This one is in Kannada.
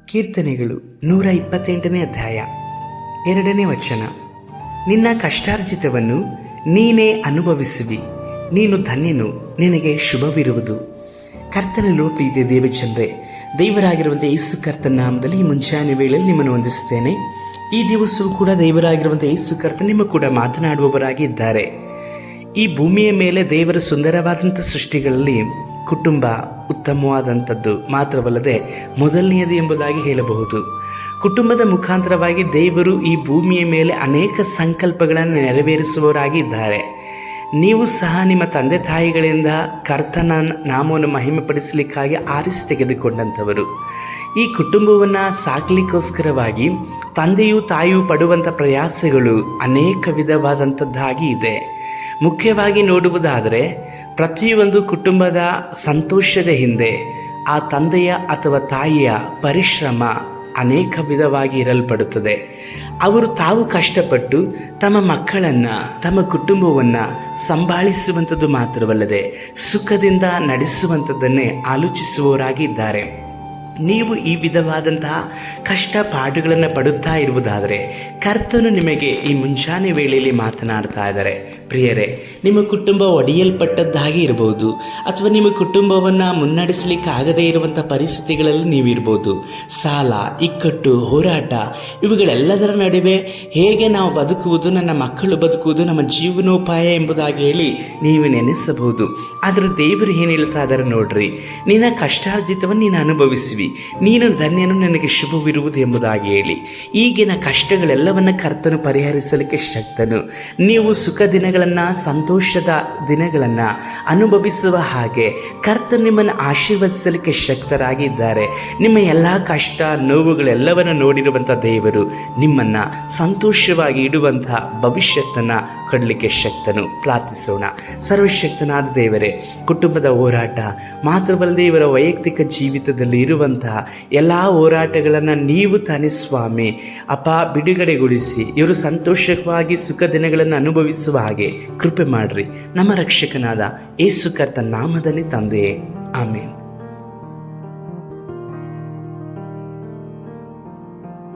ಕೀರ್ತನೆಗಳು 128ನೇ ಅಧ್ಯಾಯ 2ನೇ ವಚನ. ನಿನ್ನ ಕಷ್ಟಾರ್ಜಿತವನ್ನು ನೀನೇ ಅನುಭವಿಸುವಿ, ನೀನು ಧನ್ಯನು, ನಿನಗೆ ಶುಭವಿರುವುದು. ಕರ್ತನಲ್ಲೂ ಪ್ರೀತಿಯ ದೇವಚಂದ್ರೆ, ದೇವರಾಗಿರುವಂಥ ಯೇಸು ಕರ್ತನ ನಾಮದಲ್ಲಿ ಈ ಮುಂಜಾನೆ ವೇಳೆಯಲ್ಲಿ ನಿಮ್ಮನ್ನು ವಂದಿಸುತ್ತೇನೆ. ಈ ದಿವಸವೂ ಕೂಡ ದೇವರಾಗಿರುವಂಥ ಯೇಸು ಕರ್ತನ ನಿಮ್ಮ ಕೂಡ ಮಾತನಾಡುವವರಾಗಿ ಇದ್ದಾರೆ. ಈ ಭೂಮಿಯ ಮೇಲೆ ದೇವರ ಸುಂದರವಾದಂಥ ಸೃಷ್ಟಿಗಳಲ್ಲಿ ಕುಟುಂಬ ಉತ್ತಮವಾದಂಥದ್ದು ಮಾತ್ರವಲ್ಲದೆ ಮೊದಲನೆಯದು ಎಂಬುದಾಗಿ ಹೇಳಬಹುದು. ಕುಟುಂಬದ ಮುಖಾಂತರವಾಗಿ ದೇವರು ಈ ಭೂಮಿಯ ಮೇಲೆ ಅನೇಕ ಸಂಕಲ್ಪಗಳನ್ನು ನೆರವೇರಿಸುವವರಾಗಿ ಇದ್ದಾರೆ. ನೀವು ಸಹ ನಿಮ್ಮ ತಂದೆ ತಾಯಿಗಳಿಂದ ಕರ್ತನ ನಾಮವನ್ನು ಮಹಿಮೆಪಡಿಸಲಿಕ್ಕಾಗಿ ಆರಿಸಿ ತೆಗೆದುಕೊಂಡಂಥವರು. ಈ ಕುಟುಂಬವನ್ನು ಸಾಕಲಿಕ್ಕೋಸ್ಕರವಾಗಿ ತಂದೆಯೂ ತಾಯಿಯೂ ಪಡುವಂಥ ಪ್ರಯಾಸಗಳು ಅನೇಕ ವಿಧವಾದಂಥದ್ದಾಗಿ ಇದೆ. ಮುಖ್ಯವಾಗಿ ನೋಡುವುದಾದರೆ ಪ್ರತಿಯೊಂದು ಕುಟುಂಬದ ಸಂತೋಷದ ಹಿಂದೆ ಆ ತಂದೆಯ ಅಥವಾ ತಾಯಿಯ ಪರಿಶ್ರಮ ಅನೇಕ ವಿಧವಾಗಿ ಇರಲ್ಪಡುತ್ತದೆ. ಅವರು ತಾವು ಕಷ್ಟಪಟ್ಟು ತಮ್ಮ ಮಕ್ಕಳನ್ನು, ತಮ್ಮ ಕುಟುಂಬವನ್ನು ಸಂಭಾಳಿಸುವಂಥದ್ದು ಮಾತ್ರವಲ್ಲದೆ ಸುಖದಿಂದ ನಡೆಸುವಂಥದ್ದನ್ನೇ ಆಲೋಚಿಸುವವರಾಗಿ ಇದ್ದಾರೆ. ನೀವು ಈ ವಿಧವಾದಂತಹ ಕಷ್ಟಪಾಡುಗಳನ್ನು ಪಡುತ್ತಾ ಇರುವುದಾದರೆ ಕರ್ತನು ನಿಮಗೆ ಈ ಮುಂಜಾನೆ ವೇಳೆಯಲ್ಲಿ ಮಾತನಾಡ್ತಾ ಇದ್ದಾರೆ. ಪ್ರಿಯರೇ, ನಿಮ್ಮ ಕುಟುಂಬ ಒಡೆಯಲ್ಪಟ್ಟದ್ದಾಗಿ ಇರಬಹುದು, ಅಥವಾ ನಿಮ್ಮ ಕುಟುಂಬವನ್ನು ಮುನ್ನಡೆಸಲಿಕ್ಕೆ ಆಗದೇ ಇರುವಂಥ ಪರಿಸ್ಥಿತಿಗಳಲ್ಲಿ ನೀವಿರ್ಬೋದು. ಸಾಲ, ಇಕ್ಕಟ್ಟು, ಹೋರಾಟ ಇವುಗಳೆಲ್ಲದರ ನಡುವೆ ಹೇಗೆ ನಾವು ಬದುಕುವುದು, ನನ್ನ ಮಕ್ಕಳು ಬದುಕುವುದು, ನಮ್ಮ ಜೀವನೋಪಾಯ ಎಂಬುದಾಗಿ ಹೇಳಿ ನೀವು ನೆನೆಸಬಹುದು. ಆದರೆ ದೇವರು ಏನು ಹೇಳ್ತಾ ಇದ್ದಾರೆ ನೋಡ್ರಿ, ನಿನ್ನ ಕಷ್ಟಾರ್ಜಿತವನ್ನು ನೀನು ಅನುಭವಿಸುವಿ, ನೀನು ಧನ್ಯನು, ನನಗೆ ಶುಭವಿರುವುದು ಎಂಬುದಾಗಿ ಹೇಳಿ. ಈಗಿನ ಕಷ್ಟಗಳೆಲ್ಲವನ್ನ ಕರ್ತನು ಪರಿಹರಿಸಲಿಕ್ಕೆ ಶಕ್ತನು. ನೀವು ಸುಖ ದಿನಗಳನ್ನು, ಸಂತೋಷದ ದಿನಗಳನ್ನು ಅನುಭವಿಸುವ ಹಾಗೆ ಕರ್ತನು ನಿಮ್ಮನ್ನು ಆಶೀರ್ವದಿಸಲಿಕ್ಕೆ ಶಕ್ತರಾಗಿದ್ದಾರೆ. ನಿಮ್ಮ ಎಲ್ಲ ಕಷ್ಟ ನೋವುಗಳೆಲ್ಲವನ್ನು ನೋಡಿರುವಂಥ ದೇವರು ನಿಮ್ಮನ್ನು ಸಂತೋಷವಾಗಿ ಇಡುವಂತಹ ಭವಿಷ್ಯತ್ತನ್ನು ಕೊಡಲಿಕ್ಕೆ ಶಕ್ತನು. ಪ್ರಾರ್ಥಿಸೋಣ. ಸರ್ವಶಕ್ತನಾದ ದೇವರೇ, ಕುಟುಂಬದ ಹೋರಾಟ ಮಾತ್ರವಲ್ಲದೆ ಇವರ ವೈಯಕ್ತಿಕ ಜೀವಿತದಲ್ಲಿ ಇರುವಂತಹ ಎಲ್ಲ ಹೋರಾಟಗಳನ್ನು ನೀವು ತಾನೇ ಸ್ವಾಮಿ ಅಪ್ಪ ಬಿಡುಗಡೆಗೊಳಿಸಿ ಇವರು ಸಂತೋಷವಾಗಿ ಸುಖ ದಿನಗಳನ್ನು ಅನುಭವಿಸುವ ಹಾಗೆ ಕೃಪೆ ಮಾಡ್ರಿ. ನಮ್ಮ ರಕ್ಷಕನಾದ ಯೇಸು ಕರ್ತನ ನಾಮದಲ್ಲಿ ತಂದೆಯೇ, ಆಮೇನ್.